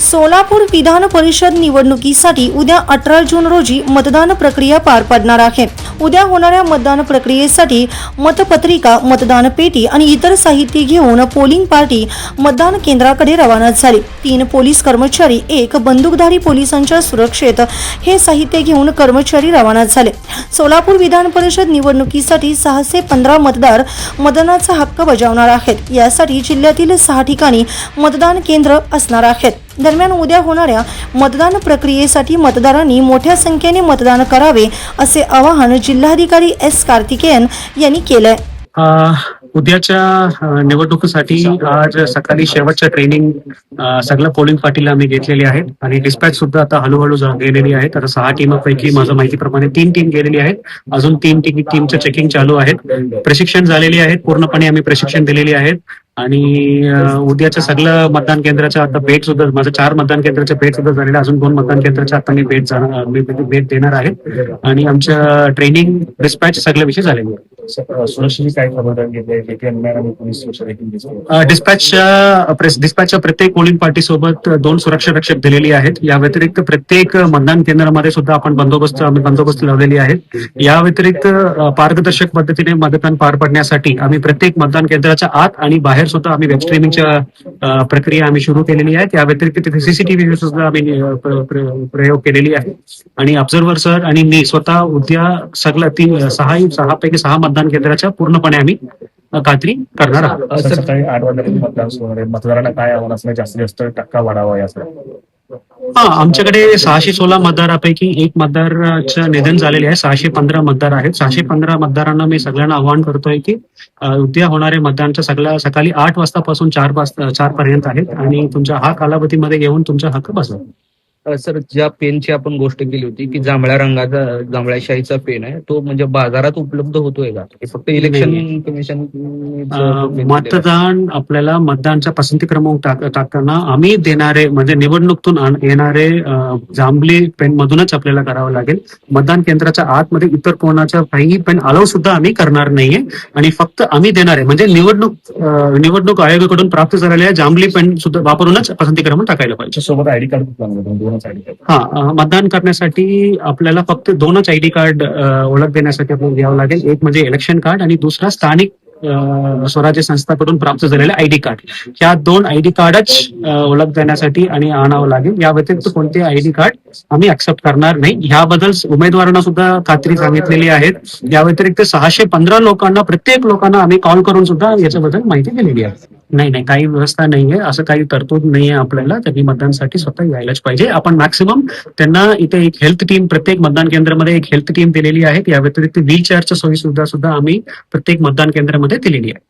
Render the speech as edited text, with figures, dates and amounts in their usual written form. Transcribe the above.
सोलापूर विधान परिषद निवडणुकीसाठी उद्या 18 जून रोजी मतदान प्रक्रिया पार पडणार आहे। उद्या होणाऱ्या मतदान प्रक्रियेसाठी मतपत्रिका, मतदान पेटी आणि इतर साहित्य घेऊन पोलिंग पार्टी मतदान केंद्राकडे रवाना झाली। 3 पोलीस कर्मचारी, 1 बंदूकधारी पोलिसांच्या सुरक्षेत हे साहित्य घेऊन कर्मचारी रवाना झाले। सोलापूर विधान परिषद निवडणुकीसाठी 615 मतदार मतदानाचा हक्क बजावणार आहेत। यासाठी जिल्ह्यातील 6 ठिकाणी मतदान केंद्र असणार आहेत। दरम्यान उद्या होणाऱ्या मतदान प्रक्रियेसाठी मतदारांनी मोठ्या संख्येने मतदान करावे असे आवाहन जिल्हाधिकारी एस कार्तिकेयन यांनी केले। उद्याच्या निवडणुकीसाठी आज सकाळी शेवटच्या ट्रेनिंग सगळ्या पोलिंग पार्टीला आम्ही घेतलेली आहेत आणि डिस्पॅच सुद्धा आता हळूहळू गेलेली आहेत। आता 6 टीमपैकी माझ्या माहितीप्रमाणे 3 टीम गेलेली आहेत, अजून 3 टीमचं चेकिंग चालू आहेत। प्रशिक्षण झालेले आहेत, पूर्णपणे आम्ही प्रशिक्षण दिलेले आहेत आणि उद्याच्या सगळं मतदान केंद्राच्या आता भेट सुद्धा माझं 4 मतदान केंद्राच्या भेट सुद्धा झालेल्या, अजून 2 मतदान केंद्राच्या आता मी भेट देणार आहे आणि आमच्या ट्रेनिंग डिस्पॅच सगळे विषय झालेले आहेत। सुरक्षेची काय खबरदारी घेतली? डिस्पॅचच्या प्रत्येक पोलिंग पार्टी सोबत 2 सुरक्षा रक्षक दिलेली आहेत। या व्यतिरिक्त प्रत्येक मतदान केंद्रामध्ये सुद्धा आपण बंदोबस्त लावलेली आहेत। या व्यतिरिक्त पारदर्शक पद्धतीने मतदान पार पडण्यासाठी आम्ही प्रत्येक मतदान केंद्राच्या आत आणि बाहेर सुद्धा आम्ही वेब स्ट्रीमिंगच्या प्रक्रिया आम्ही सुरू केलेली आहे। या व्यतिरिक्त तिथे सीसीटीव्ही सुद्धा आम्ही प्रयोग केलेली आहे आणि ऑब्झर्व्हर सर आणि मी स्वतः उद्या सगळं 6 पैकी 6 मतदान केंद्राच्या पूर्णपणे आम्ही खात्री करणार आहोत। सकाळी 8 वाजल्यापासून मतदान सुरू होणार आहे। मतदारांना काय आव्हान असणार? जास्तीत जास्त टक्का वाढावा यासाठी? आमच्याकडे 616 मतदारापैकी 1 मतदाराचं निधन झालेले आहे। 615 मतदार आहेत। 615 मतदारांना मी सगळ्यांना आवाहन करतोय की उद्या होणारे मतदानच्या सकाळी 8 वाजतापासून 4 पर्यंत आहेत आणि तुमच्या हा कालावधीमध्ये येऊन तुमचा हक्क बसवा। सर, ज्या पेनची आपण गोष्ट केली होती की जांभळ्या रंगाचा, जांभळ्या शाईचा पेन आहे, तो म्हणजे बाजारात उपलब्ध होतोय का? फक्त इलेक्शन कमिशन मतदान आपल्याला मतदानचा पसंती क्रमांक टाकताना आम्ही देणारे म्हणजे निवडणुकीतून येणारे जांभळी पेन मधूनच आपल्याला करावं लागेल। मतदान केंद्राच्या आतमध्ये इतर कोणाच्या काही पेन अलाव सुद्धा आम्ही करणार नाहीये आणि फक्त आम्ही देणारे म्हणजे निवडणूक आयोगाकडून प्राप्त झालेल्या जांभळी पेन सुद्धा वापरूनच पसंती क्रमांक टाकायला पाहिजे। सोबत आयडी कार्ड मतदान करण्यासाठी आपल्याला फक्त 2च आयडी कार्ड ओळख देण्यासाठी आपल्याला द्यावं लागेल। एक म्हणजे इलेक्शन कार्ड आणि दुसरा स्थानिक स्वराज्य संस्थाकडून प्राप्त झालेले आयडी कार्ड। ह्या 2 आयडी कार्डच ओळख देण्यासाठी आणि आणावं लागेल। या व्यतिरिक्त कोणते आयडी कार्ड आम्ही ऍक्सेप्ट करणार नाही। ह्याबद्दल उमेदवारांना सुद्धा खात्री सांगितलेली आहेत। या व्यतिरिक्त 615 लोकांना, प्रत्येक लोकांना आम्ही कॉल करून सुद्धा याच्याबद्दल माहिती दिलेली आहे। नाही, काही व्यवस्था नाहीये, असं काही तरतूद नाहीये आपल्याला। त्यांनी मतदानासाठी स्वतः यायलाच पाहिजे। आपण मॅक्सिमम त्यांना इथे एक हेल्थ टीम, प्रत्येक मतदान केंद्रामध्ये एक हेल्थ टीम दिलेली आहे। या व्यतिरिक्त व्हीलचेअरच्या सोयी सुद्धा आम्ही प्रत्येक मतदान केंद्रामध्ये दिलेली आहे।